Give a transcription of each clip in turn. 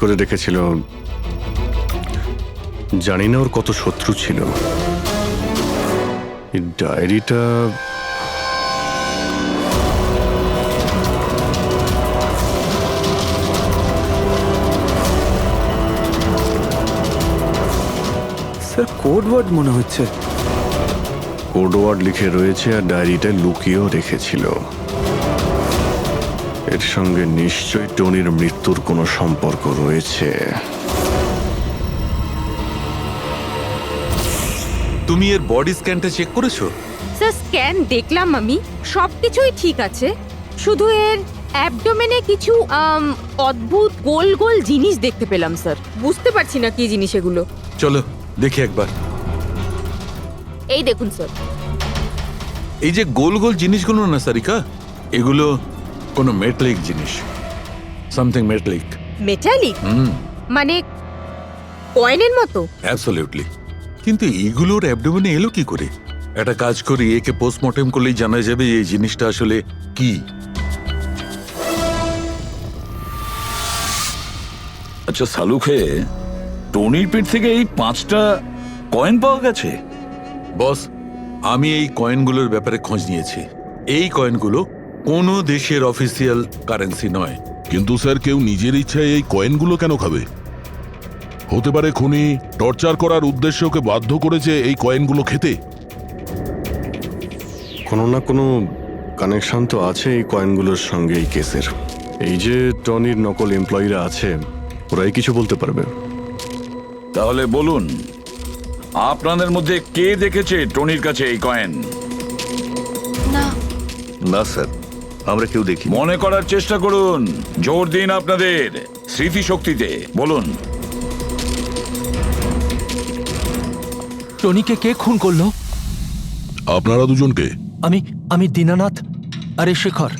করে রেখেছিল। জানি না ওর কত শত্রু ছিল। এই ডায়েরিটা স্যার কোড ওয়ার্ড মনে হচ্ছে। কোড ওয়ার্ড লিখে রয়েছে আর ডায়েরিটা লুকিয়েও রেখেছিল। এর সঙ্গে নিশ্চয়ই টনির মৃত্যুর কোনো সম্পর্ক রয়েছে। তুমি এর বডি স্ক্যানটা চেক করেছো? স্যার স্ক্যান দেখলাম আমি, সবকিছুই ঠিক আছে, শুধু এর অ্যাবডোমেনে কিছু অদ্ভুত গোল গোল জিনিস দেখতে পেলাম স্যার। বুঝতে পারছি না কি জিনিস এগুলো। চলো দেখি একবার। এই দেখুন স্যার। এই যে গোল গোল জিনিসগুলো না সারিকা, এগুলো কোনো মেটালিক জিনিস, সামথিং মেটালিক। মেটালিক? মানে কয়েনের মতো? অ্যাবসলিউটলি। কিন্তু এইগুলোর অ্যাবডোমেনে এলো কি করে? একটা কাজ করি, একে পোস্টমর্টেম করলেই জানা যাবে এই জিনিসটা আসলে কি। আচ্ছা সালুখে, টনির পেট থেকে এই 5টা কয়েন পাওয়া গেছে? বস, আমি এই কয়েনগুলোর ব্যাপারে খোঁজ নিয়েছি। এই কয়েনগুলো কোনো দেশের অফিসিয়াল কারেন্সি নয়। কিন্তু স্যার, কেউ নিজের ইচ্ছায় এই কয়েনগুলো কেন খাবে? হতে পারে খুনি টর্চার করার উদ্দেশ্যে ওকে বাধ্য করেছে এই কয়েনগুলো খেতে। কোনো না কোনো কানেকশন তো আছে এই কয়েনগুলোর সঙ্গে এই কেসের। এই যে টনির নকল এমপ্লয়িরা আছে, ওরাই কিছু বলতে পারবে। তাহলে বলুন, আপনাদের মধ্যে কে দেখেছে টনির কাছে এই কয়েন? না স্যার, আমরা কেউ দেখি। মনে করার চেষ্টা করুন, জোর দিন আপনাদের স্মৃতিশক্তিতে। বলুন। টনিকে কে খুন করলো? আপনারা দুজনকে? আমি দীনানাথ। আরে শেখর,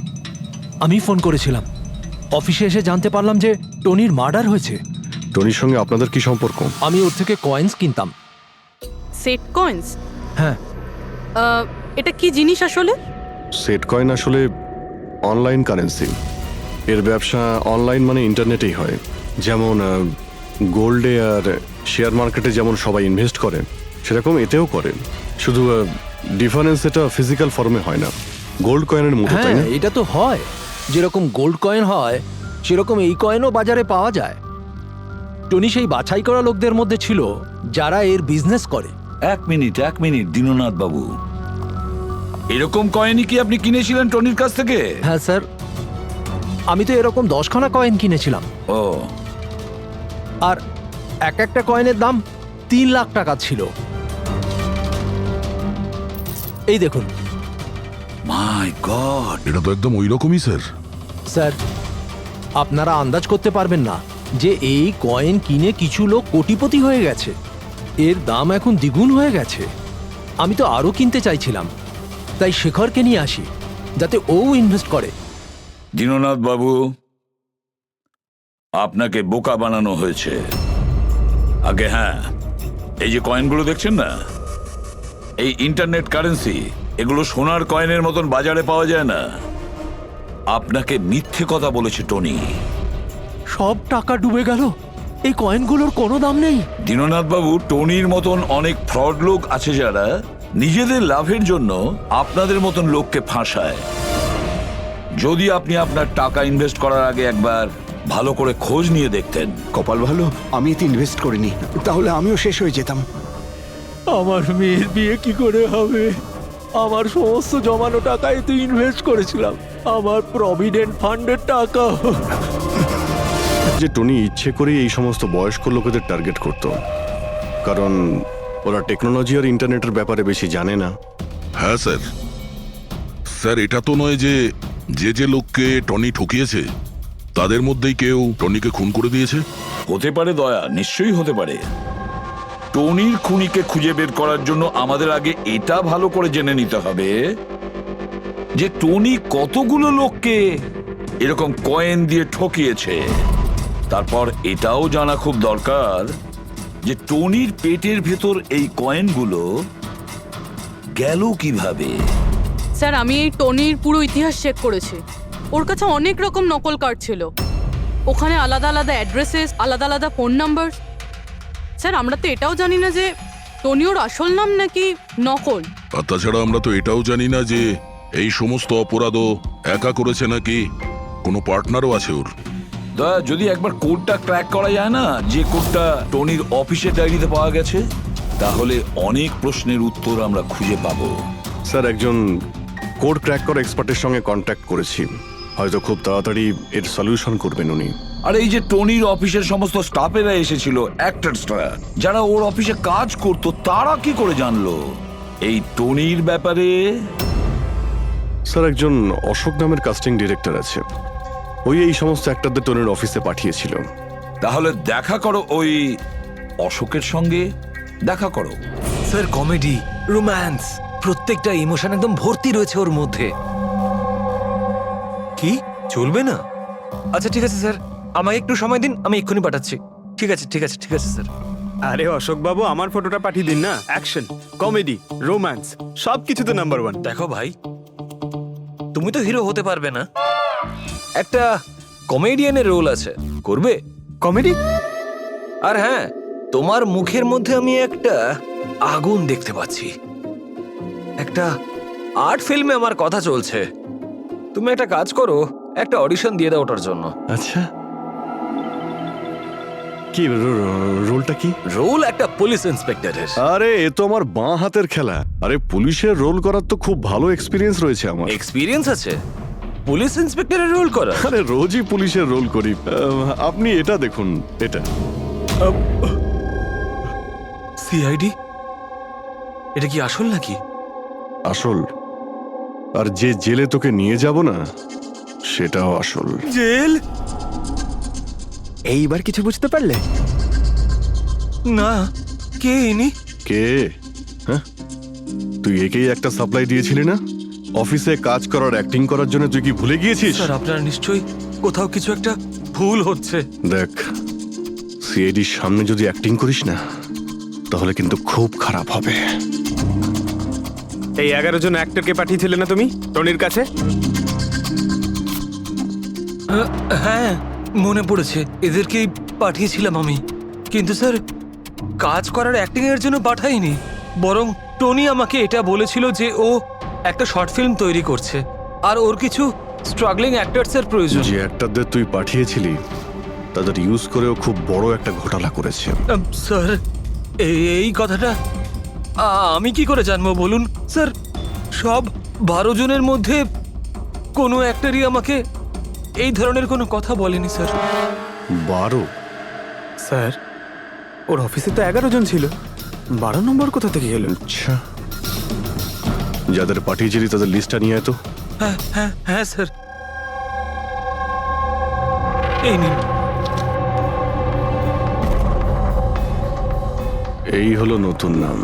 আমি ফোন করেছিলাম। অফিসে এসে জানতে পারলাম যে টনির মার্ডার হয়েছে। টনির সঙ্গে আপনাদের কি সম্পর্ক? আমি ওর থেকে কয়েন্স কিনতাম। Set coins? হ্যাঁ। এটা কি জিনিস আসলে? সেট কয়েন আসলে অনলাইন কারেন্সি। এর ব্যবসা অনলাইন মানে ইন্টারনেটেই হয়। যেমন গোল্ডে আর শেয়ার মার্কেটে যেমন সবাই ইনভেস্ট করে, সেরকম এতেও করে। শুধু ডিফারেন্স এটা ফিজিক্যাল ফর্মে হয় না, গোল্ড কয়েনের মতো, তাই না? হ্যাঁ, এটা তো হয়। যেরকম গোল্ড কয়েন হয় সেরকম এই কয়েনও বাজারে পাওয়া যায়। টনি সেই বাছাই করা লোকদের মধ্যে ছিল যারা এর বিজনেস করে। এক মিনিট দীননাথ বাবু, এরকম কয়েনই কি আপনি কিনেছিলেন টনির কাছ থেকে? হ্যাঁ স্যার, আমি তো এরকম 10খানা কয়েন কিনেছিলাম। ও, আর এক একটা কয়েনের দাম 3 লাখ টাকা ছিল। এই দেখুন। মাই গড! এটা তো একদম ওই রকমই স্যার। স্যার, আপনারা আন্দাজ করতে পারবেন না যে এই কয়েন কিনে কিছু লোক কোটিপতি হয়ে গেছে। এর দাম এখন দ্বিগুণ হয়ে গেছে। আমি তো আরো কিনতে চাইছিলাম, তাই শেখরকে নিয়ে আসি যাতে ও ইনভেস্ট করে। দীননাথ বাবু, আপনাকে বোকা বানানো হয়েছে। আগে হ্যাঁ, এই যে কয়েনগুলো দেখছেন না, এই ইন্টারনেট কারেন্সি, এগুলো সোনার কয়েনের মতন বাজারে পাওয়া যায় না। আপনাকে মিথ্যে কথা বলেছে টনি। সব টাকা ডুবে গেল, এই কয়েনগুলোর কোনো দাম নেই। দীননাথ বাবু, টনির মতন অনেক ফ্রড লোক আছে যারা নিজেদের লাভের জন্য আপনাদের মতন লোককে ফাঁসায়। যদি আপনি আপনার টাকা ইনভেস্ট করার আগে একবার ভালো করে খোঁজ নিয়ে দেখতেন। কপাল ভালো আমি এতে ইনভেস্ট করিনি, তাহলে আমিও শেষ হয়ে যেতাম। আমার মেয়ের বিয়ে কি করে হবে? আমার সমস্ত জমানো টাকা এতে ইনভেস্ট করেছিলাম, আমার প্রভিডেন্ট ফান্ডের টাকা। যে টনি ইচ্ছে করেই এই সমস্ত বয়স্ক লোকেদের টার্গেট করত, কারণ ওরা টেকনোলজি আর ইন্টারনেটের ব্যাপারে বেশি জানে না। হ্যাঁ স্যার। স্যার, এটা তো নয় যে যে লোককে টনি ঠকিয়েছে তাদের মধ্যেই কেউ টনিকে খুন করে দিয়েছে। হতে পারে দয়া, নিশ্চয়ই হতে পারে। টনির খুনিকে খুঁজে বের করার জন্য আমাদের আগে এটা ভালো করে জেনে নিতে হবে যে টনি কতগুলো লোককে এরকম কয়েন দিয়ে ঠকিয়েছে। তারপর এটাও জানা খুব দরকার যে টনির পেটের ভেতর এই কয়েনগুলো গেল কিভাবে। স্যার, আমি এই টনির পুরো ইতিহাস চেক করেছি। ওর কাছে অনেক রকম নকল কার্ড ছিল। ওখানে আলাদা আলাদা অ্যাড্রেসেস, আলাদা আলাদা ফোন নাম্বার। স্যার আমরা তো এটাও জানি না যে টনি ওর আসল নাম নাকি নকল। আর তাছাড়া আমরা তো এটাও জানি না যে এই সমস্ত অপরাধও একা করেছে নাকি কোনো পার্টনারও আছে ওর। দয়া, যদি একবার কোডটা ক্র্যাক করা যায় না, যে কোডটা টনির অফিসের ডায়েরিতে পাওয়া গেছে, তাহলে অনেক প্রশ্নের উত্তর আমরা খুঁজে পাবো। স্যার, একজন কোড ক্র্যাক করা এক্সপার্টের সঙ্গে কন্ট্যাক্ট করেছি, হয়তো খুব তাড়াতাড়ি এর সলিউশন করবেন উনি। আর এই যে টনির অফিসের সমস্ত স্টাফেরা এসেছিল, অ্যাক্টরসরা যারা ওর অফিসে কাজ করতো, তারা কি করে জানলো এই টনির ব্যাপারে? স্যার, একজন অশোক নামের কাস্টিং ডিরেক্টর আছে, ওই এই সমস্ত অ্যাক্টরদের টনির অফিসে পাঠিয়েছিল। তাহলে দেখা করো ওই অশোকের সঙ্গে, দেখা করো। স্যার, কমেডি, রোম্যান্স, প্রত্যেকটা ইমোশন একদম ভর্তি রয়েছে ওর মধ্যে। কি চলবে না? আচ্ছা ঠিক আছে স্যার, আমাকে একটু সময় দিন, আমি এক্ষুনি পাঠাচ্ছি। ঠিক আছে ঠিক আছে ঠিক আছে স্যার। আরে অশোক বাবু, আমার ফটোটা পাঠিয়ে দিন না। অ্যাকশন, কমেডি, রোম্যান্স সব কিছুতে নাম্বার 1। দেখো ভাই, তুমি তো হিরো হতে পারবে না, একটা কমেডিয়ানের রোল আছে, করবে? কমেডি? আর হ্যাঁ, তোমার মুখের মধ্যে আমি একটা আগুন দেখতে পাচ্ছি। একটা আর্ট ফিল্মে আমার কথা চলছে, তুমি একটা কাজ করো, একটা অডিশন দিয়ে দাও ওটার জন্য। আচ্ছা, কি রোলটা কি? রোল একটা পুলিশ ইন্সপেক্টরের। আরে, এ তো আমার বাঁ হাতের খেলা। আরে, পুলিশের রোল করার তো খুব ভালো এক্সপিরিয়েন্স রয়েছে আমার। এক্সপিরিয়েন্স আছে পুলিশ ইন্সপেক্টরের রোল করা? আরে, রোজই পুলিশের রোল করি। আপনি এটা দেখুন, এটা। সিআইডি? এটা কি আসল নাকি? আসল। আর যে জেলে তোকে নিয়ে যাব না, সেটাও আসল। জেল? এইবার কিছু বুঝতে পারলে? না, কে ইনি? কে? হ্যাঁ, তুই একেই একটা সাপ্লাই দিয়েছিলি না অফিসে কাজ করার, অ্যাক্টিং করার জন্য? তুই কি ভুলে গিয়েছিস? স্যার, আপনার নিশ্চয়ই কোথাও কিছু একটা ভুল হচ্ছে। দেখ, সিআইডির সামনে যদি অ্যাক্টিং করিস না, তাহলে কিন্তু খুব খারাপ হবে। এই 11 জন অ্যাক্টরকে পাঠিয়েছিলে না তুমি টনির কাছে? হ্যাঁ, মনে পড়েছে, এদেরকেই পাঠিয়েছিলাম আমি। কিন্তু স্যার, কাজ করার অ্যাক্টিং এর জন্য পাঠাইনি, বরং টনি আমাকে এটা বলেছিল যে ও একটা শর্ট ফিল্ম তৈরি করছে, আর ওর কিছু স্ট্রাগলিং অ্যাক্টরস এর প্রয়োজন। যে অ্যাক্টরদের তুই পাঠিয়েছিলি, তাদের ইউজ করেও খুব বড় একটা ঘোটালা করেছে। স্যার, এই কথাটা আমি কি করে জানবো বলুন স্যার? সব 12 জনের মধ্যে কোনো অ্যাক্টরই আমাকে এই ধরনের কোনো কথা বলেনি স্যার। 12? স্যার, ওর অফিসে তো 11 জন ছিল, 12 নম্বর কোথা থেকে এলো? আচ্ছা, যাদের পাঠিয়েছিলি তাদের লিস্টটা নিয়ে আয় তো। হ্যাঁ হ্যাঁ হ্যাঁ স্যার, এই নিন। এই হলো নতুন নাম,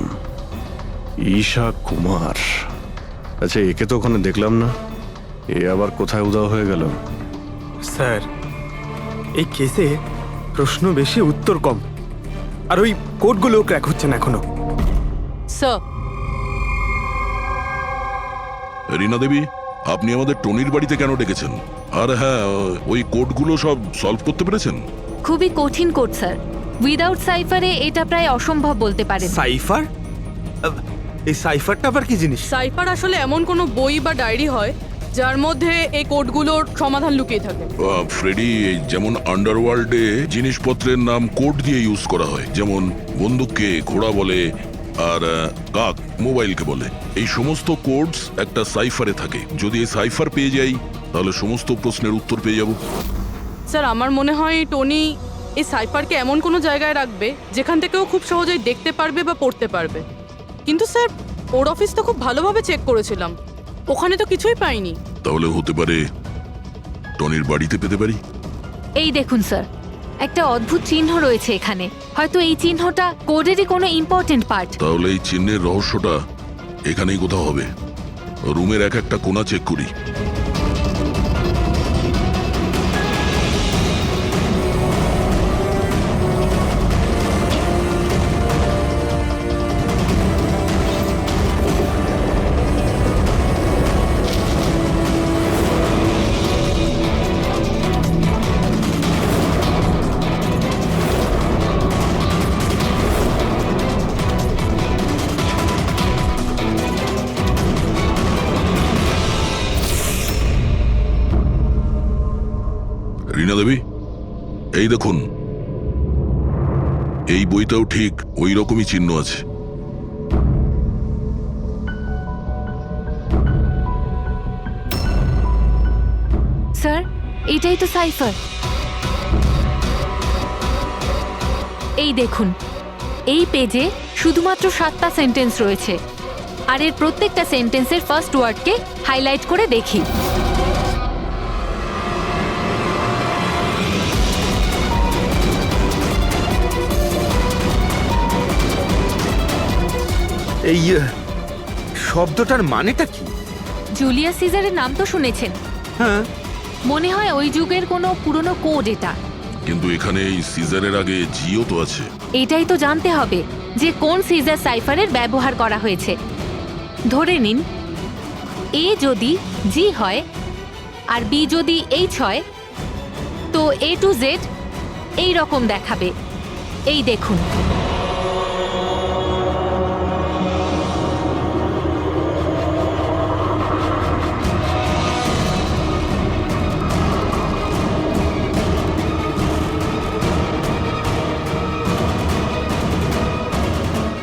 ঈশা কুমার। আচ্ছা, একে তো ওখানে দেখলাম না, এ আবার কোথায় উধাও হয়ে গেল? স্যার, এই কেসে প্রশ্ন বেশি উত্তর কম, আর ওই কোডগুলো ক্র্যাক হচ্ছে না এখনো। স্যার, রীনা দেবী, আপনি আমাদের টনির বাড়িতে কেন ডেকেছেন? আর হ্যাঁ, ওই কোডগুলো সব সলভ করতে পেরেছেন? খুবই কঠিন কোড স্যার, উইদাউট সাইফারে এটা প্রায় অসম্ভব বলতে পারেন। সাইফার? এই সাইফারটা আবার কি জিনিস? সাইফার আসলে এমন কোনো বই বা ডায়েরি হয় যার মধ্যে এই কোডগুলোর সমাধান লুকিয়ে থাকে। ফ্রেডি, যেমন আন্ডারওয়ার্ল্ডে জিনিসপত্রের নাম কোড দিয়ে ইউজ করা হয়, যেমন বন্দুককে ঘোড়া বলে, আর কাক মোবাইলকে বলে। এই সমস্ত কোডস একটা সাইফারে থাকে। যদি এই সাইফার পেয়ে যাই, তাহলে সমস্ত প্রশ্নের উত্তর পেয়ে যাব। স্যার, আমার মনে হয় টনি এই সাইফারকে এমন কোনো জায়গায় রাখবে যেখান থেকে ও খুব সহজেই দেখতে পারবে বা পড়তে পারবে। কিন্তু স্যার, ওর অফিস তো খুব ভালোভাবে চেক করেছিলাম, ওখানে তো কিছুই পাইনি। তাহলে হতে পারে টনির বাড়িতে পেতে পারি। এই দেখুন স্যার, একটা অদ্ভুত চিহ্ন রয়েছে এখানে, হয়তো এই চিহ্নটা কোডেরই কোনো ইম্পর্টেন্ট পার্ট। তাহলে এই চিহ্নের রহস্যটা এখানেই কোথাও হবে। রুমের এক একটা কোণা চেক করি। টিনা দেবী, এই দেখুন, এই বইটাও ঠিক ওই রকমই চিহ্ন আছে। স্যার, এটাই তো সাইফার। এই দেখুন, এই পেজে শুধুমাত্র 7টা সেন্টেন্স রয়েছে, আর এর প্রত্যেকটা সেন্টেন্সের ফার্স্ট ওয়ার্ডকে হাইলাইট করে দেখি। এই শব্দটার মানেটা কি? জুলিয়াস সিজারের নাম তো শুনেছেন? হ্যাঁ। মনে হয় ওই যুগের কোনো পুরনো কোড এটা। কিন্তু এখানে এই সিজারের আগে জিও তো আছে। এটাই তো জানতে হবে যে কোন সিজার সাইফারের ব্যবহার করা হয়েছে। ধরে নিন, এ যদি জি হয় আর বি যদি এইচ হয়, তো এ টু জেড এই রকম দেখাবে। এই দেখুন,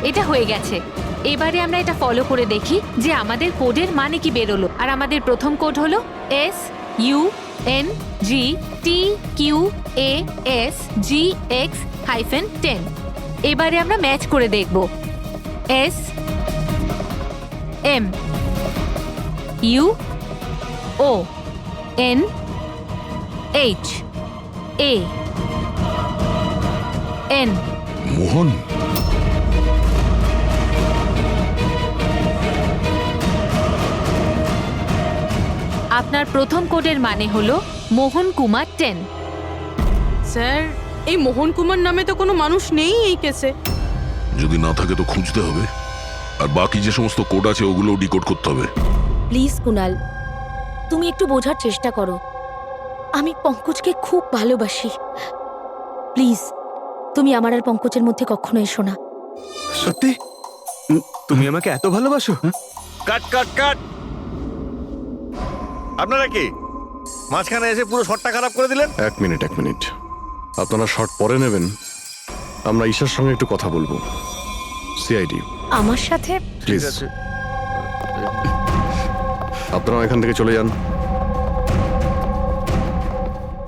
এটা হয়ে গেছে। এবারে আমরা এটা ফলো করে দেখি যে আমাদের কোডের মানে কি বেরোলো। আর আমাদের প্রথম কোড হলো SUNGTQAS-GX-10। এবারে আমরা ম্যাচ করে দেখব। SMUONHAN। মোহন, আপনার প্রথম কোডের মানে হলো মোহন কুমার 10। স্যার, এই মোহন কুমার নামে তো কোনো মানুষ নেই এই কেসে। যদি না থাকে তো খুঁজতে হবে, আর বাকি যে সমস্ত কোড আছে ওগুলো ডিকোড করতে হবে। প্লিজ কুনাল, তুমি একটু বোঝার চেষ্টা করো। আমি পঙ্কজকে খুব ভালোবাসি। প্লিজ, তুমি আমার আর পঙ্কজের মধ্যে কখনো এসো না। সত্যি? তুমি আমাকে এত ভালোবাসো? কাট কাট কাট! আপনারা কি মাঝখানে এসে পুরো শটটা খারাপ করে দিলেন? এক মিনিট। আপনারা শর্ট পরে নেবেন, আমরা ঈশার সঙ্গে একটু কথা বলবো। সিআইডি আমার সাথে? প্লিজ, আপনারা এখান থেকে চলে যান।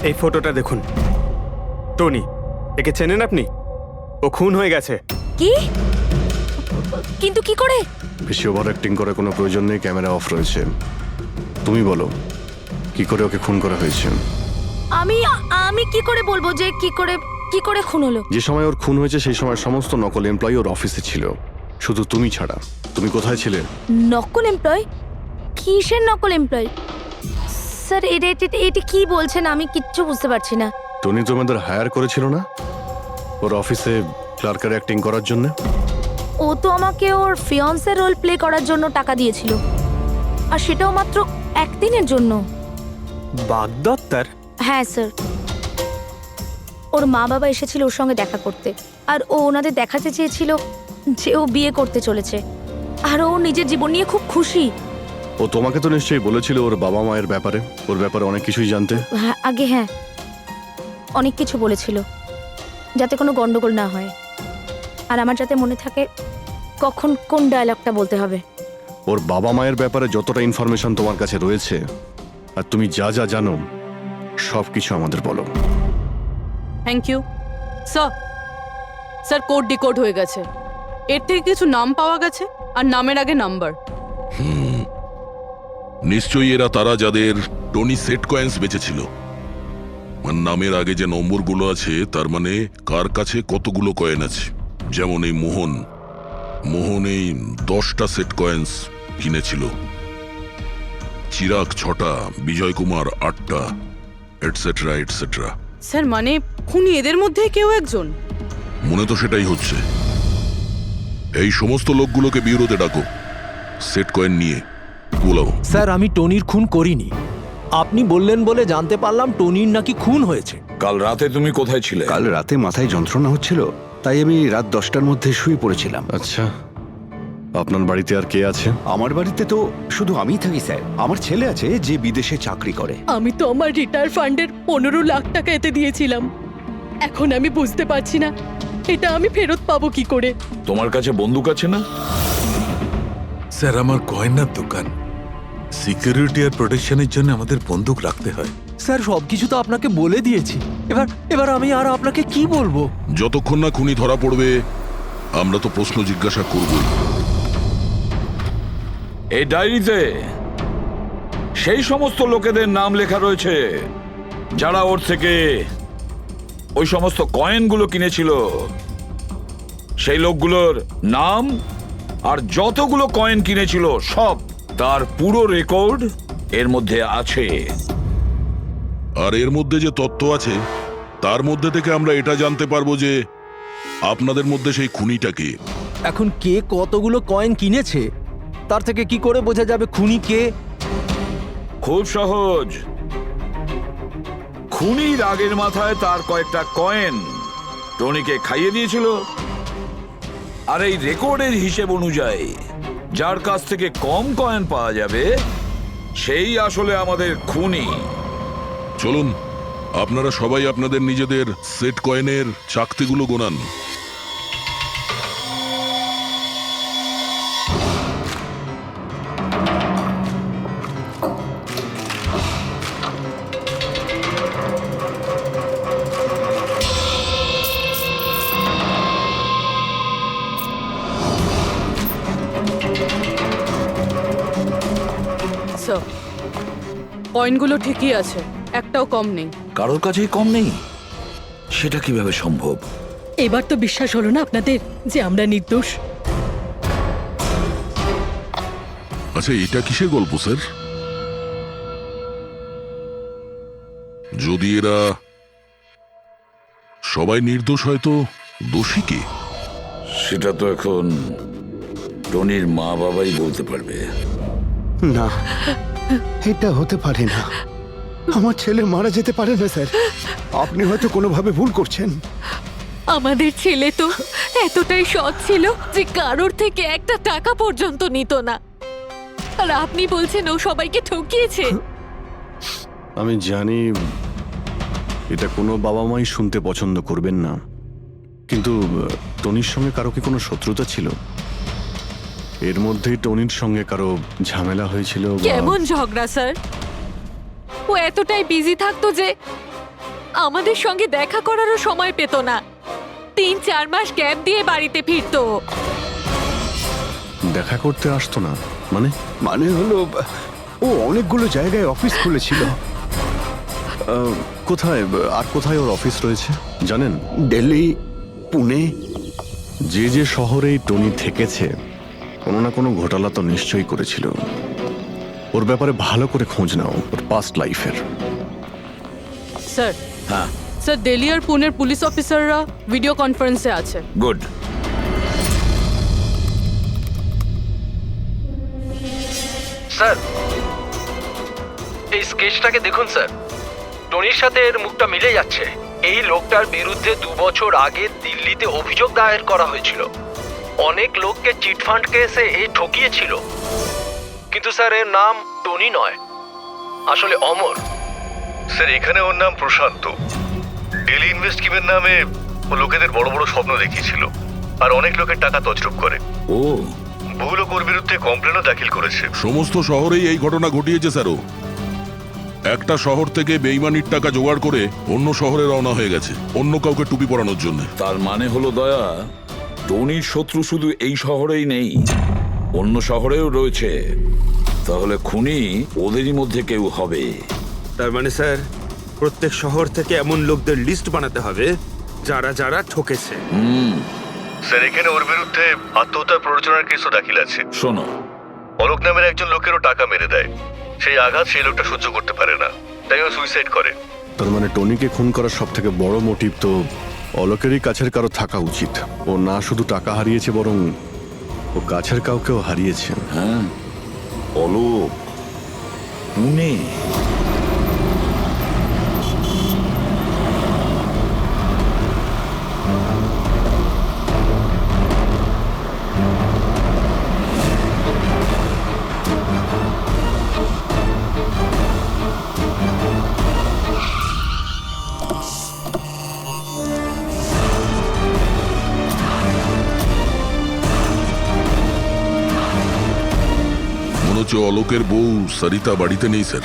এই ফটোটা দেখুন। টনি, একে চেনেন আপনি? ও খুন হয়ে গেছে। কি? কিন্তু কি করে? বেশি ওভার অ্যাক্টিং করার কোনো প্রয়োজন নেই, ক্যামেরা অফ রয়েছে। তুমি বলো, কি করে ওকে খুন করা হয়েছে? আমি কি করে বলবো যে কি করে খুন হলো? যে সময় ওর খুন হয়েছে সেই সময় সমস্ত নকল এমপ্লয়ি ওর অফিসে ছিল, শুধু তুমি ছাড়া। তুমি কোথায় ছিলে? নকল এমপ্লয়? কিসের নকল এমপ্লয়? স্যার, এটা কি বলছেন? আমি কিচ্ছু বুঝতে পারছি না। টনি তোমাদের হায়ার করেছিল না ওর অফিসে ক্লার্কের অ্যাক্টিং করার জন্য? ও তো আমাকে ওর ফিয়ান্সে রোল প্লে করার জন্য টাকা দিয়েছিল, আর সেটাও মাত্র একদিনের জন্য। বাগদত্তার? হ্যাঁ স্যার, ওর মা বাবা এসেছিল ওর সঙ্গে দেখা করতে, আর ও ওনাদের দেখাতে চেয়েছিল যে ও বিয়ে করতে চলেছে, আর ও নিজের জীবন নিয়ে খুব খুশি। ও তোমাকে তো নিশ্চয়ই বলেছিল ওর বাবা মায়ের ব্যাপারে, ওর ব্যাপারে অনেক কিছুই জানতে। হ্যাঁ, হ্যাঁ, অনেক কিছু বলেছিল, যাতে কোনো গন্ডগোল না হয়, আর আমার যাতে মনে থাকে কখন কোন ডায়লগটা বলতে হবে। ওর বাবা মায়ের ব্যাপারে যতটা ইনফরমেশন তোমার কাছে রয়েছে আর তুমি যা যা জানো সব কিছু আমাদের বলো। Thank you sir. Sir, code decode হয়ে গেছে। এর থেকে কিছু নাম পাওয়া গেছে, আর নামের আগে নাম্বার। নিশ্চয়ই এরা তারা যাদের টনি সেট কয়েন্স বেঁচেছিল। আর নামের আগে যে নম্বরগুলো আছে তার মানে কার কাছে কতগুলো কয়েন আছে। যেমন এই মোহন এই 10টা সেট কয়েন্স কিনেছিল, চিরাগ 6টা, বিজয় কুমার 8টা, এটসেট্রা এটসেট্রা। স্যার, মানে খুনি এদের মধ্যে কেউ একজন? মনে তো সেটাই হচ্ছে। এই সমস্ত লোকগুলোকে বিউরোতে ডাকো, সেট কয়েন নিয়ে বলাও। স্যার, আমি টনির খুন করিনি। আপনি বললেন বলে জানতে পারলাম টনির নাকি খুন হয়েছে। কাল রাতে তুমি কোথায় ছিলে? কাল রাতে মাথায় যন্ত্রণা হচ্ছিল, তাই আমি রাত 10টার মধ্যে শুয়ে পড়েছিলাম। আচ্ছা, আপনার বাড়িতে আর কে আছে? আমার বাড়িতে তো শুধু আমিই থাকি স্যার। আমার ছেলে আছে যে বিদেশে চাকরি করে। আমি তো আমার রিটায়ার ফান্ডের 15 লাখ টাকা এতে দিয়েছিলাম। এখন আমি বুঝতে পারছি না এটা আমি ফেরত পাবো কি করে। তোমার কাছে বন্দুক আছে না? স্যার, আমার গয়নার দোকান, সিকিউরিটি আর প্রোটেকশনের জন্য আমাদের বন্দুক রাখতে হয়। স্যার সবকিছু তো আপনাকে বলে দিয়েছি। এবার আমি আর আপনাকে কি বলবো? যতক্ষণ না খুনি ধরা পড়বে আমরা তো প্রশ্ন জিজ্ঞাসা করবই। এই ডায়েরিতে সেই সমস্ত লোকেদের নাম লেখা রয়েছে যারা ওর থেকে ওই সমস্ত কয়েনগুলো কিনেছিল। সেই লোকগুলোর নাম আর যতগুলো কয়েন কিনেছিল সব, তার পুরো রেকর্ড এর মধ্যে আছে। আর এর মধ্যে যে তথ্য আছে তার মধ্যে থেকে আমরা এটা জানতে পারবো যে আপনাদের মধ্যে সেই খুনিটা কে। এখন কে কতগুলো কয়েন কিনেছে তার থেকে কি করে বোঝা যাবে খুনি কে? খুব সহজ। খুনি রাগের মাথায় তার কয়েকটা কয়েন টনিকে খাইয়ে দিয়েছিল, আর এই রেকর্ডের হিসেব অনুযায়ী যার কাছ থেকে কম কয়েন পাওয়া যাবে সেই আসলে আমাদের খুনি। চলুন আপনারা সবাই আপনাদের নিজেদের সেট কয়েনের চাকতিগুলো গোনান। স্যার, কয়েনগুলো ঠিকই আছে, একটাও কম নেই। কারোর কাছেই কম নেই? সেটা কিভাবে সম্ভব? এবার তো বিশ্বাস হলো না আপনাদের যে আমরা নির্দোষ? আচ্ছা, এটা কিসের গল্প স্যার? যদি এরা সবাই নির্দোষ হয় তো দোষী কে? সেটা তো এখন টনির মা বাবাই বলতে পারবে। না, এটা হতে পারে না। আমার ছেলে মারা যেতে পারে না স্যার। আপনি হয়তো কোনোভাবে ভুল করছেন। আমাদের ছেলে তো এতটাই সৎ ছিল যে কারোর থেকে একটা টাকা পর্যন্ত নিত না, আর আপনি বলছেন ও সবাইকে ঠকিয়েছে। আমি জানি এটা কোনো বাবা মাই শুনতে পছন্দ করবেন না, কিন্তু টনির সঙ্গে কারো কি কোনো শত্রুতা ছিল? এর মধ্যেই টনির সঙ্গে কারো ঝামেলা হয়েছিল বা- কেমন ঝগড়া স্যার? ও এতটাই বিজি থাকতো যে আমাদের সঙ্গে দেখা করারও সময় পেত না। 3-4 মাস গ্যাপ দিয়ে বাড়িতে ফিরতো। দেখা করতে আসতো না মানে? মানে হলো ও অনেকগুলো জায়গায় অফিস খুলেছিল। কোথায় আর কোথায় ওর অফিস রয়েছে জানেন? দিল্লি, পুনে। যে যে শহরেই টনি থেকেছে কোনো না কোনো ঘোটালা তো নিশ্চয়ই করেছিল। ওর ব্যাপারে ভালো করে খোঁজ নাও, ওর পাস্ট লাইফের। স্যার, হ্যাঁ, স্যার দিল্লি আর পুনের পুলিশ অফিসাররা ভিডিও কনফারেন্সে আছে। গুড। স্যার, এই স্কেচটাকে দেখুন স্যার। টনির সাথে এর মুখটা মিলে যাচ্ছে। এই লোকটার বিরুদ্ধে 2 বছর আগে দিল্লিতে অভিযোগ দায়ের করা হয়েছিল। অনেক লোককে চিটফান্ড কেসে এই ঠকিয়েছিল। কিন্তু স্যার এর নাম টনি নয়, আসলে অমর। স্যার, এখানে ওর নাম প্রশান্ত। ডেলি ইনভেস্ট স্কিমের নামে ও লোকেদের বড় বড় স্বপ্ন দেখিয়েছিল আর অনেক লোকের টাকা তছরূপ করে। ও বহু লোক ওর বিরুদ্ধে কমপ্লেনও দাখিল করেছে। সমস্ত শহরেই এই ঘটনা ঘটিয়েছে স্যারও। একটা শহর থেকে বেইমানির টাকা জোগাড় করে অন্য শহরে রওনা হয়ে গেছে অন্য কাউকে টুপি পরানোর জন্য। তার মানে হলো দয়া, টনির শত্রু শুধু এই শহরেই নেই, অন্য শহরেও রয়েছে। তাহলে খুনি ওদেরই মধ্যে কেউ হবে। তার মানে স্যার প্রত্যেক শহর থেকে এমন লোকদের লিস্ট বানাতে হবে যারা যারা ঠকেছে। স্যার, এখানে ওর বিরুদ্ধে আত্মহত্যা প্ররোচনার কেসও দাখিল আছে। শোনো, অলোক নামের একজন লোকেরও টাকা মেরে দেয়। সেই আঘাত সেই লোকটা সহ্য করতে পারে না, তাই ও সুইসাইড করে। তার মানে টনিকে খুন করার সব থেকে বড় মোটিভ তো অলোকেরই কাছের কারো থাকা উচিত। ও না শুধু টাকা হারিয়েছে বরং ও কাছের কাউকেও হারিয়েছে। হ্যাঁ, অলোক, পুনে। মনে হচ্ছে অলোকের বউ সরিতা বাড়িতে নেই স্যার।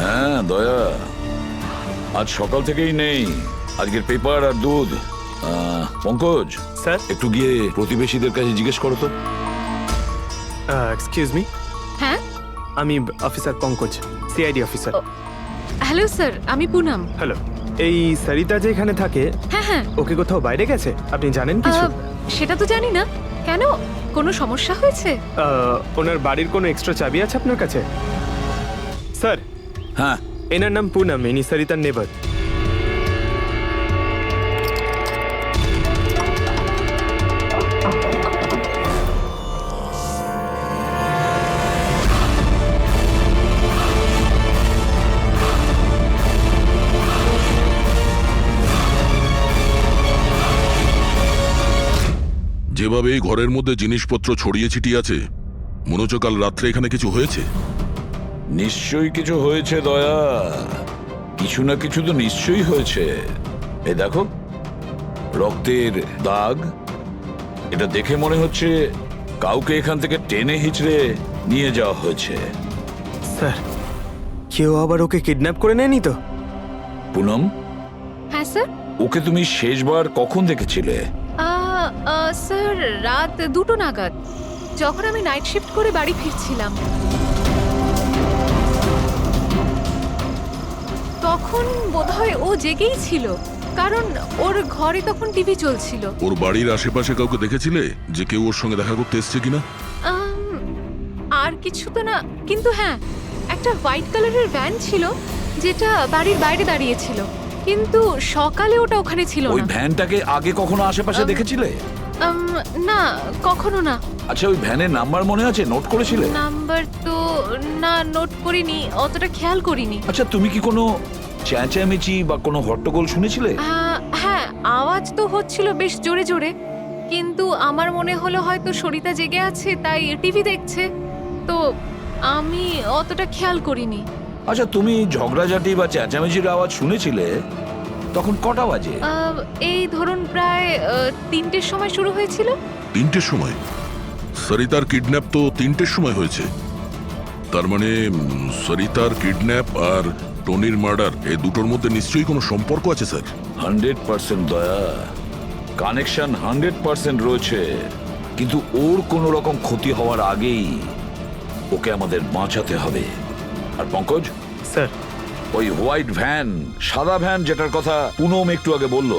হ্যাঁ দয়া, আজ সকাল থেকেই নেই। আজকের পেপার আর দুধ। পঙ্কজ স্যার একটু গিয়ে প্রতিবেশীদের কাছে জিজ্ঞেস করো তো। এক্সকিউজ মি, হ্যাঁ আমি officer Pankaj, CID officer. Hello sir, আমি পুনম। হ্যালো, এই সরিতা যে এখানে থাকে, হ্যাঁ হ্যাঁ, ওকে কোথাও বাইরে গেছে আপনি জানেন কিছু? সেটা তো জানি না। কেন, কোনো সমস্যা হয়েছে? ওনার বাড়ির কোনো এক্সট্রা চাবি আছে আপনার কাছে? স্যার, হ্যাঁ, এনার নাম পুনম, ইনি সরিতার নেবার। যেভাবে এই ঘরের মধ্যে জিনিসপত্র ছড়িয়ে ছিটিয়ে আছে, মনে হচ্ছে কাল রাত্রে এখানে কিছু হয়েছে। নিশ্চয়ই কিছু হয়েছে দয়া, কিছু না কিছু তো নিশ্চয়ই হয়েছে। এ দেখো, রক্তের দাগ। এটা দেখে মনে হচ্ছে কাউকে এখান থেকে টেনে হিচড়ে নিয়ে যাওয়া হয়েছে। স্যার, কেউ আবার ওকে কিডন্যাপ করে নেয়নি তো? পুনম, হ্যাঁ স্যার। ওকে তুমি শেষবার কখন দেখেছিলে? স্যার, রাত 2টো নাগাদ, যখন আমি নাইট শিফট করে বাড়ি ফিরছিলাম। তখন বোধহয় ও জেগেই ছিল, কারণ ওর ঘরে তখন টিভি চলছিল। ওর বাড়ির আশেপাশে কাউকে দেখেছিলে যে কেউ ওর সঙ্গে দেখা করতে এসছে কিনা? আর কিছু তো না, কিন্তু হ্যাঁ, একটা হোয়াইট কালারের ভ্যান ছিল যেটা বাড়ির বাইরে দাঁড়িয়েছিল, কিন্তু সকালে ওটা ওখানে ছিল ওই না। ভ্যানটাকে আগে কখনো আশেপাশে দেখেছিলে? না, কখনো না। আচ্ছা, ওই ভ্যানের নাম্বার মনে আছে? নোট করেছিলে? নাম্বার তো না, নোট করিনি, অতটা খেয়াল করিনি। আচ্ছা, তুমি কি কোনো চেঁচামেচি বা কোনো হট্টগোল শুনেছিলে? হ্যাঁ, আওয়াজ তো হচ্ছিল বেশ জোরে জোরে, কিন্তু আমার মনে হলো হয়তো সরিতা জেগে আছে তাই টিভি দেখছে, তো আমি অতটা খেয়াল করিনি। আচ্ছা, তুমি ঝগড়াঝাটি বা চেঁচামেচির আওয়াজ শুনেছিলে তখন কটা বাজে? এই ধরুন প্রায় 3টের সময় শুরু হয়েছিল। 3টের সময়? সরিতার কিডন্যাপ তো 3টের সময় হয়েছে। তার মানে সরিতার কিডন্যাপ আর টনির মার্ডার, এই দুটোর মধ্যে নিশ্চয়ই কোনো সম্পর্ক আছে স্যার। 100% দয়া, কানেকশন 100% রয়েছে, কিন্তু ওর কোনো রকম ক্ষতি হওয়ার আগেই ওকে আমাদের বাঁচাতে হবে। আর পঙ্কজ স্যার, ওই হোয়াইট ভ্যান, সাদা ভ্যান যেটার কথা পুনম একটু আগে বলল,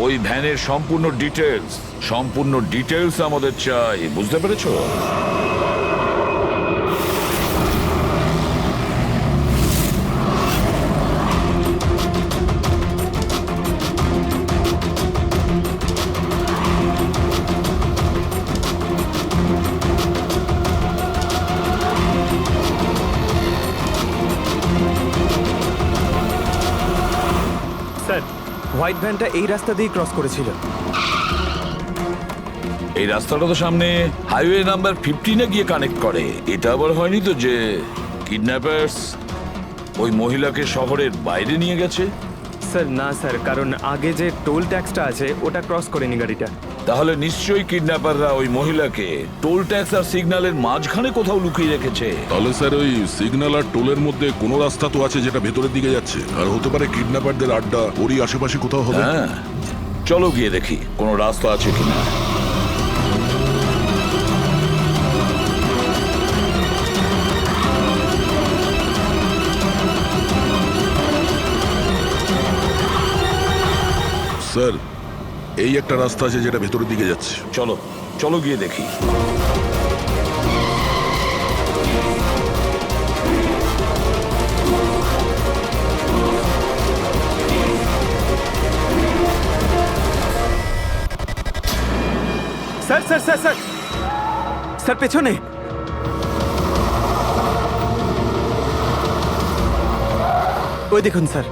ওই ভ্যানের সম্পূর্ণ ডিটেলস আমাদের চাই, বুঝতে পেরেছো? স্যার, হোয়াইট ভ্যানটা এই রাস্তা দিয়ে ক্রস করেছিল। এই রাস্তাটা তো সামনে হাইওয়ে নাম্বার 15-এ গিয়ে কানেক্ট করে। এটা আবার হয়নি তো যে কিডন্যাপার্স ওই মহিলাকে শহরের বাইরে নিয়ে গেছে? স্যার না স্যার, কারণ আগে যে টোল ট্যাক্সটা আছে ওটা ক্রস করেনি গাড়িটা। তাহলে নিশ্চয়ই কিডন্যাপাররা ওই মহিলাকে টোল ট্যাক্স আর সিগন্যালের মাঝখানে কোথাও লুকিয়ে রেখেছে। তাহলে স্যার ওই সিগন্যাল আর টোলের মধ্যে কোনো রাস্তা তো আছে যেটা ভেতরের দিকে যাচ্ছে, আর হতে পারে কিডন্যাপারদের আড্ডা ওরই আশেপাশে কোথাও হবে। হ্যাঁ, চলো গিয়ে দেখি কোনো রাস্তা আছে কিনা। স্যার, এই একটা রাস্তা আছে যেটা ভেতরের দিকে যাচ্ছে। চলো চলো গিয়ে দেখি। Sir sir sir sir sir, পেছনে। ওই দেখুন স্যার।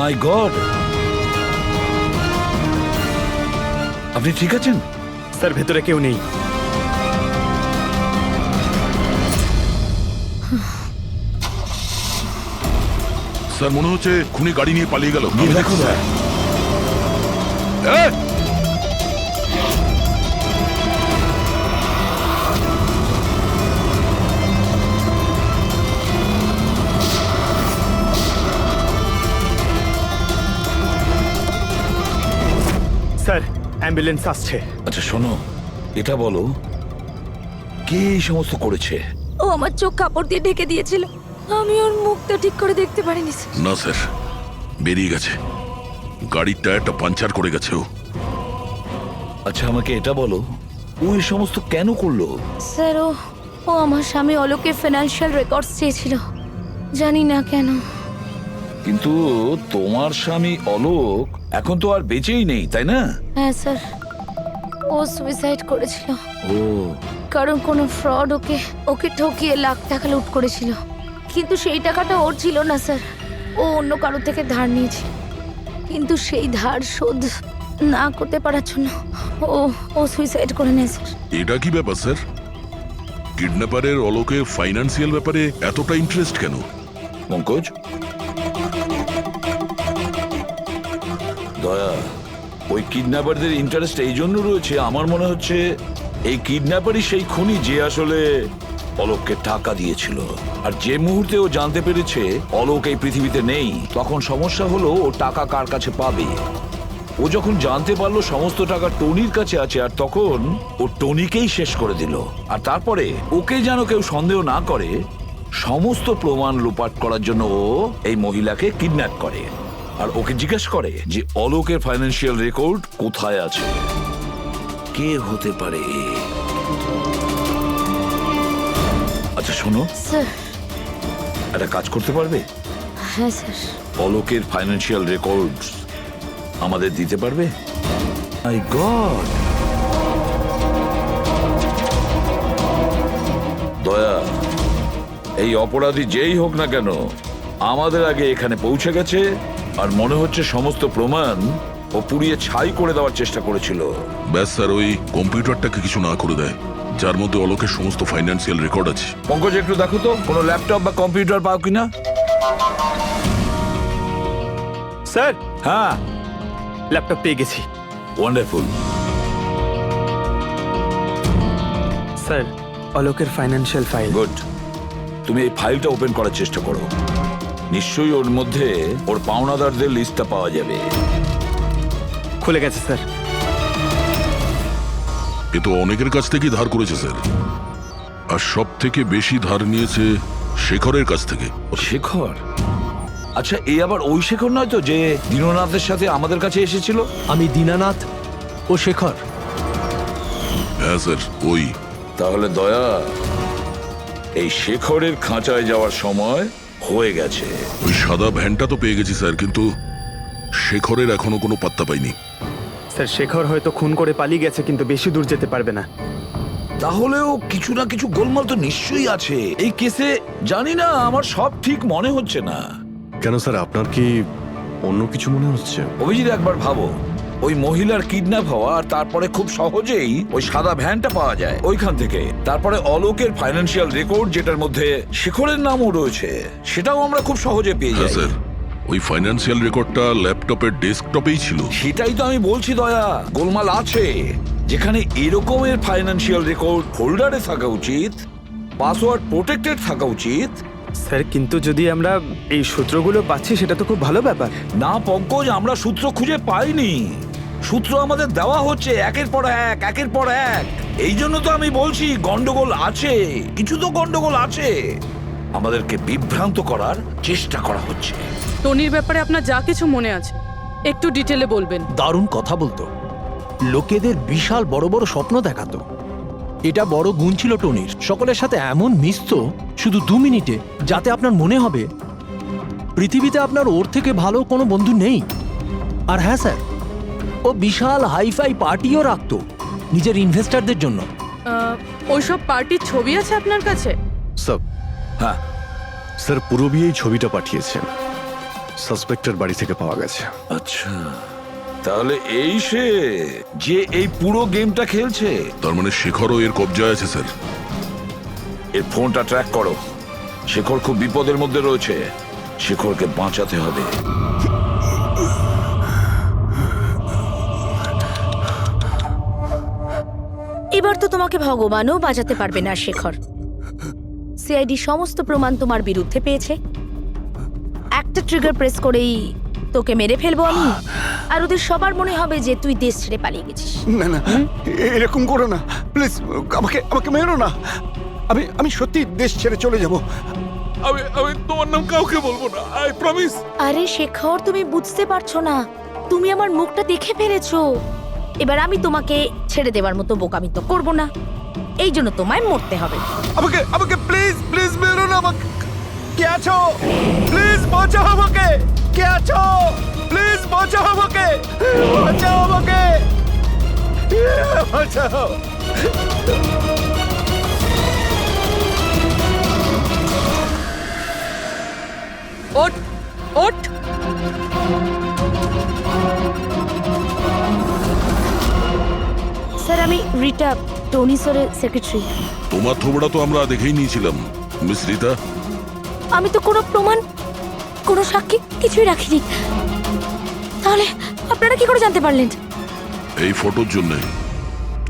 মাই গড, আপনি ঠিক আছেন? স্যার ভেতরে কেউ নেই। স্যার মনে হচ্ছে খুনি গাড়ি নিয়ে পালিয়ে গেল। গিয়ে দেখো স্যার। এই! স্যার অ্যাম্বুলেন্স আসছে। আচ্ছা শোনো, এটা বলো কে এই সমস্ত করেছে? ও আমার চোখ কাপড় দিয়ে ঢেকে দিয়েছিল, আমি ওর মুখটা ঠিক করে দেখতে পারিনি স্যার। না স্যার, বেরিয়ে গেছে। গাড়ির টায়ারটা পাঞ্চার করে গেছে ও। আচ্ছা আমাকে এটা বলো, ও এই সমস্ত কেন করলো? স্যার ও আমার স্বামী অলোকের ফিনান্সিয়াল রেকর্ডস চেয়েছিল, জানি না কেন। কিন্তু তোমার স্বামী অলোক এখন তো আর বেঁচেই নেই, তাই না? হ্যাঁ স্যার, ও সুইসাইড করেছিল, ও কারণ কোনো ফ্রড ওকে ঠকিয়ে লাখ টাকা লুট করেছিল। কিন্তু সেই টাকাটা ওর ছিল না স্যার, ও অন্য কারো থেকে ধার নিয়েছিল। কিন্তু সেই ধার শোধ না করতে পারার জন্য ও সুইসাইড করে নেয় স্যার। এটা কি ব্যাপার স্যার? কিডন্যাপারের অলোকে ফাইন্যান্সিয়াল ব্যাপারে এতটা ইন্টারেস্ট কেন? পঙ্কজ, দয়া, ওই কিডন্যাপারদের ইন্টারেস্ট এই জন্য রয়েছে আমার মনে হচ্ছে এই কিডন্যাপারই সেই খুনি যে আসলে অলোককে টাকা দিয়েছিল। আর যে মুহূর্তে ও জানতে পেরেছে অলোক এই পৃথিবীতে নেই, তখন সমস্যা হলো ও টাকা কার কাছে পাবে। ও যখন জানতে পারলো সমস্ত টাকা টনির কাছে আছে, আর তখন ও টনিকেই শেষ করে দিল। আর তারপরে ওকে যেন কেউ সন্দেহ না করে, সমস্ত প্রমাণ লোপাট করার জন্য ও এই মহিলাকে কিডন্যাপ করে আর ওকে জিজ্ঞেস করে যে অলোকের ফাইন্যান্সিয়াল রেকর্ড কোথায় আছে। কে হতে পারে? আচ্ছা শোনো, স্যার। একটা কাজ করতে পারবে? হ্যাঁ স্যার। অলোকের ফাইন্যান্সিয়াল রেকর্ডস আমাদের দিতে পারবে? মাই গড, দয়া, এই অপরাধী যেই হোক না কেন আমাদের আগে এখানে পৌঁছে গেছে, আর মনে হচ্ছে সমস্ত প্রমাণ ও পুড়িয়ে ছাই করে দেওয়ার চেষ্টা করেছিল। ব্যাস স্যার, ওই কম্পিউটারটাকে কিছু না করে দেয় যার মধ্যে অলোকের সমস্ত ফাইন্যান্সিয়াল রেকর্ড আছে। পঙ্কজ একটু দেখো তো কোনো ল্যাপটপ বা কম্পিউটার পাও কিনা। স্যার হ্যাঁ, ল্যাপটপ পেয়ে গেছি। ওয়ান্ডারফুল। স্যার অলোকের ফাইন্যান্সিয়াল ফাইল। গুড, তুমি এই ফাইলটা ওপেন করার চেষ্টা করো, নিশ্চয়ই ওর মধ্যে ওর পাওনাদারদের লিস্টটা পাওয়া যাবে। খুলে গেছে স্যার। এ তো অনেকের কাছ থেকেই ধার করেছে স্যার, আর সব থেকে বেশি ধার নিয়েছে শেখরের কাছ থেকে। শেখর? আচ্ছা এই আবার ওই শেখর নয় তো যে দীননাথের সাথে আমাদের কাছে এসেছিল? আমি দীনানাথ ও শেখর। হ্যাঁ স্যার, ওই। তাহলে দয়া, এই শেখরের খাঁচায় যাওয়ার সময় হয়ে গেছে। ওই সাদা ভ্যানটা তো পেয়ে গেছি স্যার, কিন্তু শেখরের এখনো কোনো পাত্তা পাইনি। স্যার শেখর হয়তো খুন করে পালিয়ে গেছে, কিন্তু বেশি দূর যেতে পারবে না। তাহলেও কিছু না কিছু গোলমাল তো নিশ্চয়ই আছে এই কেসে। জানি না, আমার সব ঠিক মনে হচ্ছে না। কেন স্যার, আপনার কি অন্য কিছু মনে হচ্ছে? অভিজিৎ একবার ভাবো, ওই মহিলার কিডন্যাপ হওয়া আর তারপরে খুব সহজেই ওই সাদা ভ্যানটা পাওয়া যায় ওইখান থেকে, তারপরে অলোকের ফাইন্যান্সিয়াল রেকর্ড যেটার মধ্যে শেখরের নামও রয়েছে সেটাও আমরা খুব সহজে পেয়ে হ্যাঁ যাই। স্যার, ওই ফাইন্যান্সিয়াল রেকর্ডটা ল্যাপটপের ডেস্কটপেই ছিল। সেটাই তো আমি বলছি দয়া, গোলমাল আছে। যেখানে এরকমের ফাইন্যান্সিয়াল রেকর্ড ফোল্ডারে থাকা উচিত, পাসওয়ার্ড প্রোটেক্টেড থাকা উচিত। স্যার কিন্তু যদি আমরা এই সূত্রগুলো পাচ্ছি সেটা তো খুব ভালো ব্যাপার। না পঙ্কজ, আমরা সূত্র খুঁজে পাইনি, সূত্র আমাদের দেওয়া হচ্ছে একের পর এক, একের পর এক। এই জন্য তো আমি বলছি গন্ডগোল আছে, কিছু তো গন্ডগোল আছে। আমাদেরকে বিভ্রান্ত করার চেষ্টা করা হচ্ছে। টনির ব্যাপারে আপনার যা কিছু মনে আছে একটু ডিটেলে বলবেন। দারুণ কথা বলতো, লোকেদের বিশাল বড় বড় স্বপ্ন দেখাতো। এটা বড় গুণ ছিল টনির, সকলের সাথে এমন মিশতো শুধু 2 মিনিটে, যাতে আপনার মনে হবে পৃথিবীতে আপনার ওর থেকে ভালো কোনো বন্ধু নেই। আর হ্যাঁ স্যার, ও বিশাল হাইফাই পার্টিও রাখতো নিজের ইনভেস্টরদের জন্য। ওইসব পার্টির ছবি আছে আপনার কাছে? স্যার, হ্যাঁ স্যার পুরবী এই ছবিটা পাঠিয়েছেন। সাসপেক্টের বাড়ি থেকে পাওয়া গেছে। আচ্ছা, তাহলে এই সে যে এই পুরো গেমটা খেলছে। তার মানে শেখরও এর কবজায় আছে স্যার। এর ফোনটা ট্র্যাক করো। শেখর খুব বিপদের মধ্যে রয়েছে, শেখরকে বাঁচাতে হবে। এবার তো তোমাকে ভগবানও বাঁচাতে পারবে না শেখর। সিআইডি সমস্ত প্রমাণ তোমার বিরুদ্ধে পেয়েছে। একটা ট্রিগার প্রেস করেই তোকে মেরে ফেলবো আমি, আর ওদের সবার মনে হবে যে তুই দেশ ছেড়ে পালিয়ে গেছিস। না না, এরকম করো না প্লিজ, আমাকে আমাকে মেরো না। আমি সত্যি দেশ ছেড়ে চলে যাব। আমি তোমার নাম কাউকে বলবো না, আই প্রমিস। আরে শেখর, তুমি বুঝতে পারছো না, তুমি আমার মুখটা দেখে ফেলেছো। এবার আমি তোমাকে ছেড়ে দেওয়ার মতো বোকামি তো করবো না, এই জন্য তোমায় মরতে হবে। আমাকে আমাকে প্লিজ প্লিজ মেরো না। আমাকে কে আছো? প্লিজ বাঁচাও আমাকে। কে আছো? প্লিজ বাঁচাও আমাকে, বাঁচাও আমাকে, বাঁচাও। ওঠ ওঠ। স্যার, আমি রিটা, টনি স্যারের সেক্রেটারি। তোমার থোবড়া তো আমরা দেখেই নিয়েছিলাম মিস রীতা। আমি তো কোনো প্রমাণ, কোনো সাক্ষী কিছুই রাখিনি। তাহলে আপনারা কি করে জানতে পারলেন? এই ফটোর জন্য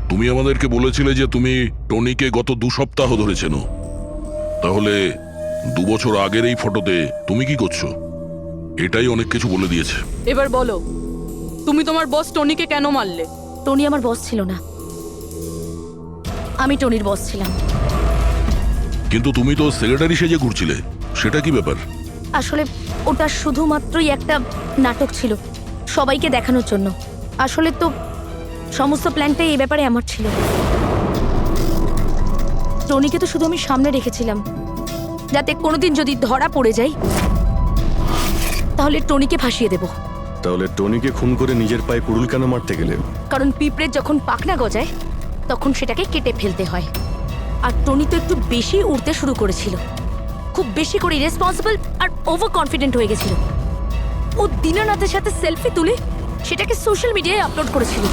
তুমি আমাদেরকে বলেছিলে যে তুমি টনিকে গত 2 সপ্তাহ ধরে চেনো। তাহলে 2 বছর আগের এই ফটোতে তুমি কি করছো? এটাই অনেক কিছু বলে দিয়েছে। এবার বলো, তুমি তোমার বস টনিকে কেন মারলে? টনি আমার বস ছিল না, আমি টনির বস ছিলাম। কিন্তু তুমি তো সেক্রেটারি সেজে ঘুরছিলে, সেটা কি ব্যাপার? আসলে ওটা শুধুমাত্রই একটা নাটক ছিল, সবাইকে দেখানোর জন্য। আসলে তো সমস্ত প্ল্যানটাই এই ব্যাপারে আমার ছিল। টনিকে তো শুধু আমি সামনে রেখেছিলাম, যাতে কোনোদিন যদি ধরা পড়ে যাই তাহলে টনিকে ফাঁসিয়ে দেব। তাহলে টনিকে খুন করে নিজের পায়ে কুড়ুল কেন মারতে গেলে? কারণ পিঁপড়ের যখন পাখনা গজায় তখন সেটাকে কেটে ফেলতে হয়। আর টনি তো একটু বেশি উড়তে শুরু করেছিল, খুব বেশি করে ইরেসপন্সিবল আর ওভার কনফিডেন্ট হয়ে গেছিল। ও দীনানাথের সাথে সেলফি তুলে সেটাকে সোশ্যাল মিডিয়ায় আপলোড করেছিল।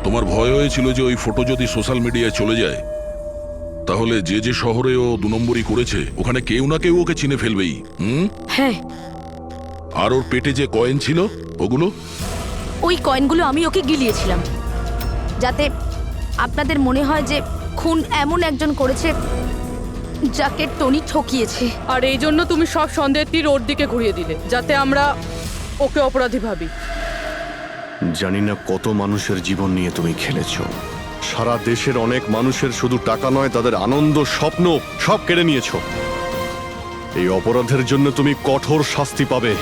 তোমার ভয় হয়েছিল যে ওই ফটো যদি সোশ্যাল মিডিয়ায় চলে যায় তাহলে যে যে শহরে ও 2 নম্বরই করেছে ওখানে কেউ না কেউ ওকে চিনে ফেলবেই। হ্যাঁ, আর ওর পেটে যে কয়েন ছিল ওগুলো? ওই কয়েনগুলো আমি ওকে গিলিয়েছিলাম, যাতে আপনাদের মনে হয় যে খুন এমন একজন করেছে যাকে টনি ঠকিয়েছে। আর এই জন্য তুমি সব সন্দেহের তীর ওর দিকে ঘুরিয়ে দিলে, যাতে আমরা ওকে অপরাধী ভাবি। জানি না কত মানুষের জীবন নিয়ে তুমি খেলেছো। সারা দেশের অনেক মানুষের শুধু টাকা নয়, তাদের আনন্দ, স্বপ্ন সব কেড়ে নিয়েছো। এই অপরাধের জন্য তুমি কঠোর শাস্তি পাবে।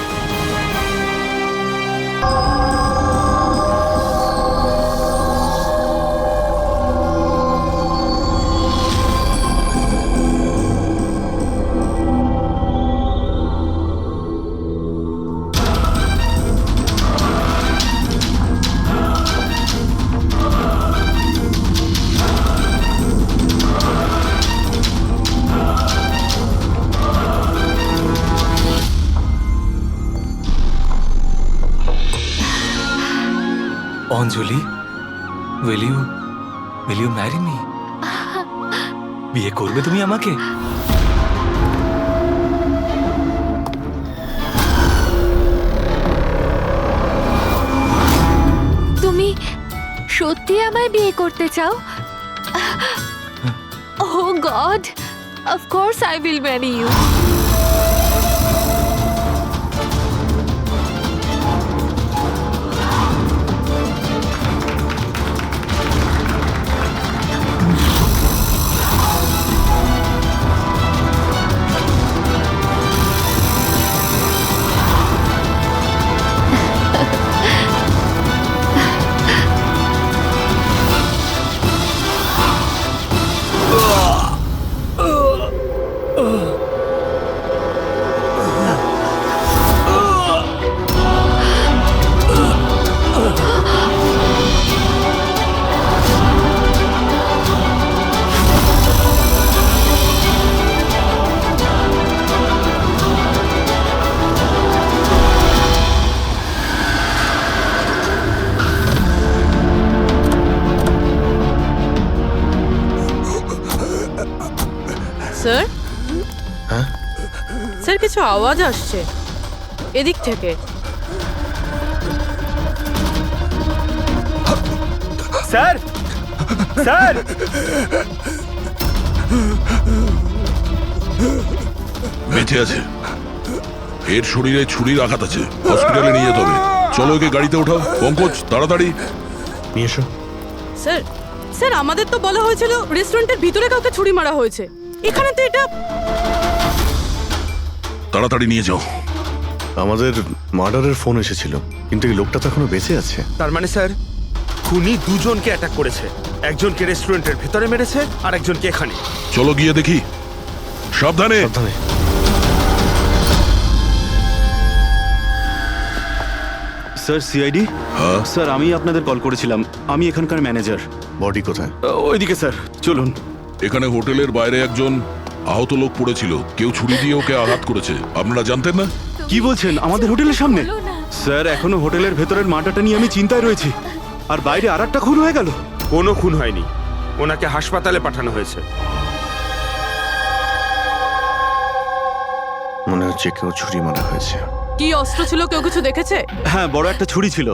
অঞ্জলি, will you marry me? বিয়ে করবে তুমি আমাকে? তুমি সত্যি আমায় বিয়ে করতে চাও? Oh God, of course I will marry you. Sir হ্যাঁ? স্যার কিছু আওয়াজ আসছে এদিক থেকে। স্যার স্যার বেঁচে আছে, এর শরীরে ছুরির আঘাত আছে, হসপিটালে নিয়ে যেতে হবে। চলো ওকে গাড়িতে ওঠাও। পঙ্কজ তাড়াতাড়ি নিয়ে এসো। স্যার স্যার আমাদের তো বলা হয়েছিল রেস্টুরেন্টের ভিতরে কাউকে ছুরি মারা হয়েছে, এখানে তো এটা। তাড়াতাড়ি নিয়ে যাও। আমাদের মার্ডারের ফোন এসেছিল, কিন্তু এই লোকটা তো এখনো বেঁচে আছে। তার মানে স্যার খুনি দুজনকে অ্যাটাক করেছে, একজনকে রেস্টুরেন্টের ভেতরে মেরেছে আর একজনকে এখানে। চলো গিয়ে দেখি। সাবধানে। সাবধানে। Sir CID. হ্যাঁ? স্যার আমি আপনাদের কল করেছিলাম, আমি এখানকার ম্যানেজার। বডি কোথায়? ওইদিকে স্যার, চলুন। এখানে হোটেলের বাইরে একজন আহত লোক পড়েছিল, কেউ ছুরি দিয়ে ওকে আঘাত করেছে। আপনারা জানতেন না? কি বলছেন, আমাদের হোটেলের সামনে? স্যার এখনো হোটেলের ভেতরের মার্ডারটা নিয়ে আমি চিন্তায় রয়েছি, আর বাইরে আর একটা খুন হয়ে গেল। কোনো খুন হয়নি, ওনাকে হাসপাতালে পাঠানো হয়েছে। মনে হচ্ছে কেউ ছুরি মারা হয়েছে। কি অস্ত্র ছিল, কেউ কিছু দেখেছে? হ্যাঁ, বড় একটা ছুরি ছিল,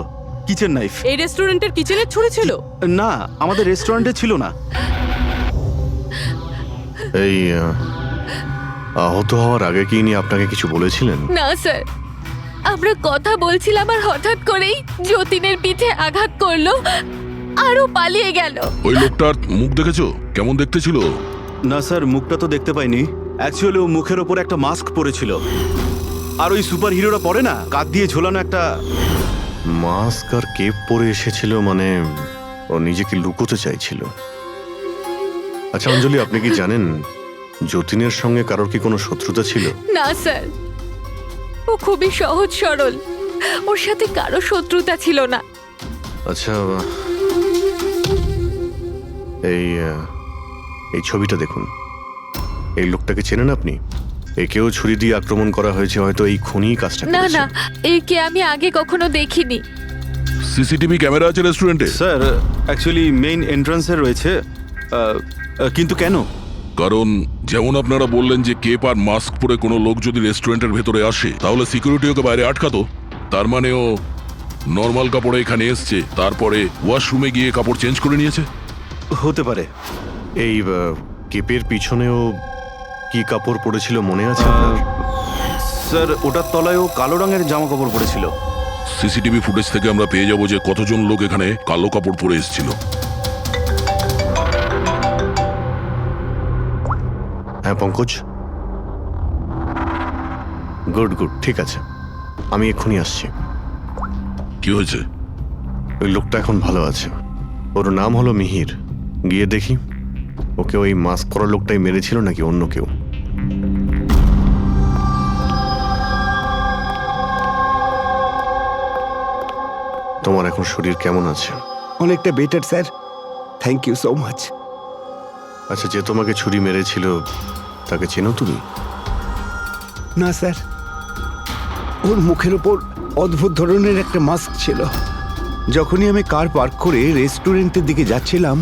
কিচেন নাইফ। এই রেস্টুরেন্টের কিচেনের ছুরি ছিল? না, আমাদের রেস্টুরেন্টে ছিল না। এই আহত হওয়ার আগে কি ইনি আপনাকে কিছু বলেছিলেন? না স্যার, আমরা কথা বলছিলাম আর হঠাৎ করেই যতীনের পিঠে আঘাত করলো আরও পালিয়ে গেল। ওই লোকটার মুখ দেখেছো? কেমন দেখতে ছিল? না স্যার, মুখটা তো দেখতে পাইনি। অ্যাকচুয়ালি ও মুখের ওপর একটা মাস্ক পরেছিল, আর ওই সুপার হিরোরা পরে না, কাঁধ দিয়ে ঝোলানো একটা মাস্ক আর কেপ পরে এসেছিল, মানে ও নিজেকে লুকোতে চাইছিল। আচ্ছা অঞ্জলি, আপনি কি জানেন যতীনের সঙ্গে কারোর কি কোনো শত্রুতা ছিল? না স্যার, ও খুবই সহজ সরল, ওর সাথে কারো শত্রুতা ছিল না। আচ্ছা, এই ছবিটা দেখুন। এই লোকটাকে চেনেন আপনি? একেও ছুরি দিয়ে আক্রমণ করা হয়েছে, হয়তো এই খুনি কাজটা না করেছে। না, একে আমি আগে কখনো দেখিনি। সিসিটিভি ক্যামেরা আছে রেস্টুরেন্টে? স্যার অ্যাকচুয়ালি মেইন এন্ট্রান্সে রয়েছে। কিন্তু কেন? কারণ যেমন আপনারা বললেন যে কেপ আর মাস্ক পরে কোনো লোক যদি রেস্টুরেন্টের ভেতরে আসে, তাহলে সিকিউরিটি ওকে বাইরে আটকাতো। তার মানে ও নর্মাল কাপড়ে এখানে এসছে, তারপরে ওয়াশরুমে গিয়ে কাপড় চেঞ্জ করে নিয়েছে। হতে পারে। এই কেপের পিছনেও কি কাপড় পরেছিল মনে আছে আপনার? স্যার ওটার তলায় ও কালো রঙের জামা কাপড় পরেছিল। সিসিটিভি ফুটেজ থেকে আমরা পেয়ে যাবো যে কতজন লোক এখানে কালো কাপড় পরে এসেছিল। হ্যাঁ পঙ্কজ, গুড গুড, ঠিক আছে, আমি এক্ষুনি আসছি। কি হয়েছে? ওই লোকটা এখন ভালো আছে, ওর নাম হলো মিহির। গিয়ে দেখি ওকে ওই মাস্ক পরা লোকটাই মেরেছিল নাকি অন্য কেউ। তোমার এখন শরীর কেমন আছে? অনেকটা better sir, thank you so much. আচ্ছা, যে তোমাকে ছুরি মেরেছিল তাকে চেনো তুমি? না স্যার, ওর মুখের ওপর অদ্ভুত ধরনের একটা মাস্ক ছিল। যখনই আমি কার পার্ক করে রেস্টুরেন্টের দিকে যাচ্ছিলাম,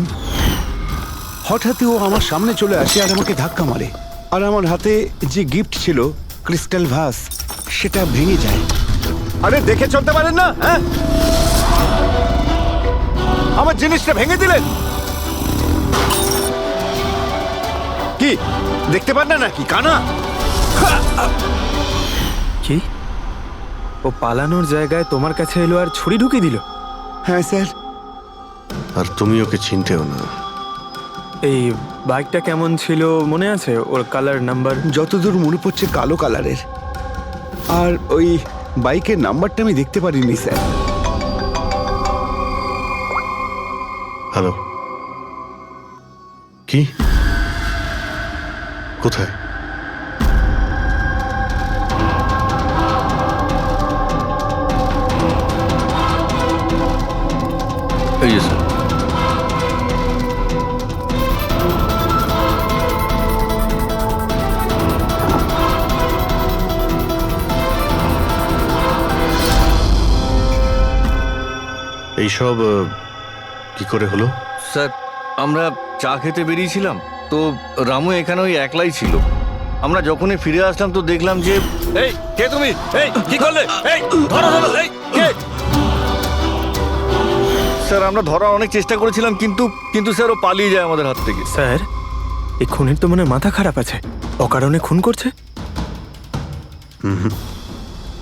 হঠাৎই ও আমার সামনে চলে আসে আর আমাকে ধাক্কা মারে, আর আমার হাতে যে গিফট ছিল ক্রিস্টাল ভাস, সেটা ভেঙে যায়। আরে দেখে চলতে পারেন না? হ্যাঁ, আমার জিনিসটা ভেঙে দিলেন। কি দেখতে পান না নাকি কানা? কি, ও পালানোর জায়গায় তোমার কাছে এলো আর ছুরি ঢুকিয়ে দিল? হ্যাঁ স্যার। আর তুমি ওকে চিনতেও না। এই বাইকটা কেমন ছিল মনে আছে? ওর কালার, নাম্বার? যতদূর মনে পড়ছে কালো কালারের, আর ওই বাইকের নাম্বারটা আমি দেখতে পারিনি স্যার। হ্যালো, কি, কোথায়? এই যে স্যার। এইসব কি করে হলো? স্যার আমরা চা খেতে বেরিয়েছিলাম, তো রামু এখানে ওই একলাই ছিল। আমরা যখনই ফিরে আসলাম তো দেখলাম যে এই কে তুমি, এই কি করলে, এই ধরো ধরো, এই কে? স্যার আমরা ধরার অনেক চেষ্টা করেছিলাম, কিন্তু কিন্তু স্যার ও পালিয়ে যায় আমাদের হাত থেকে। স্যার এই খুনের তো মনে হয় মাথা খারাপ আছে, অকারণে খুন করছে।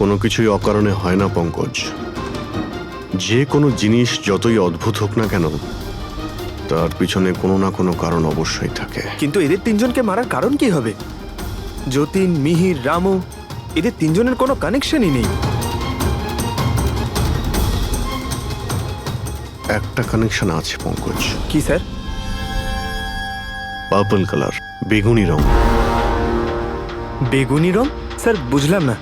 কোনো কিছুই অকারণে হয় না পঙ্কজ। যে কোনো জিনিস যতই অদ্ভুত হোক না কেন, তার পিছনে কোনো না কোনো কারণ অবশ্যই থাকে। কিন্তু এদের তিনজনকে মারার কারণ কি হবে? যতীন, মিহির, রামু, এদের তিনজনের কোনো কানেকশনই নেই। একটা কানেকশন আছে পঙ্কজ। কি স্যার? পার্পল কালার, বেগুনি রং। বেগুনি রং? স্যার বুঝলাম না।